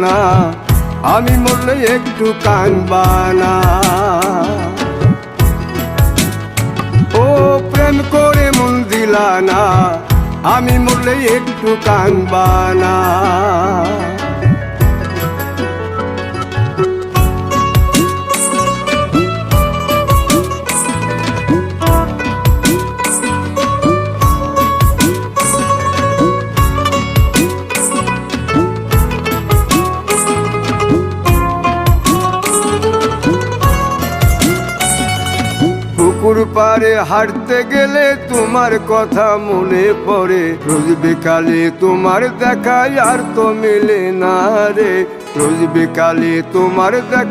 না, আমি মরলে একটু কাঁদবা না। ও প্রেম করে মন দিলা না, আমি মরলে একটু কাঁদবা না। পুকুর পাড়ে হাঁটতে গেলে তোমার কথা মনে পড়ে, রোজ বিকালে তোমার দেখা আর তো মেলে না রে, রোজ বিকালে তোমার দেখা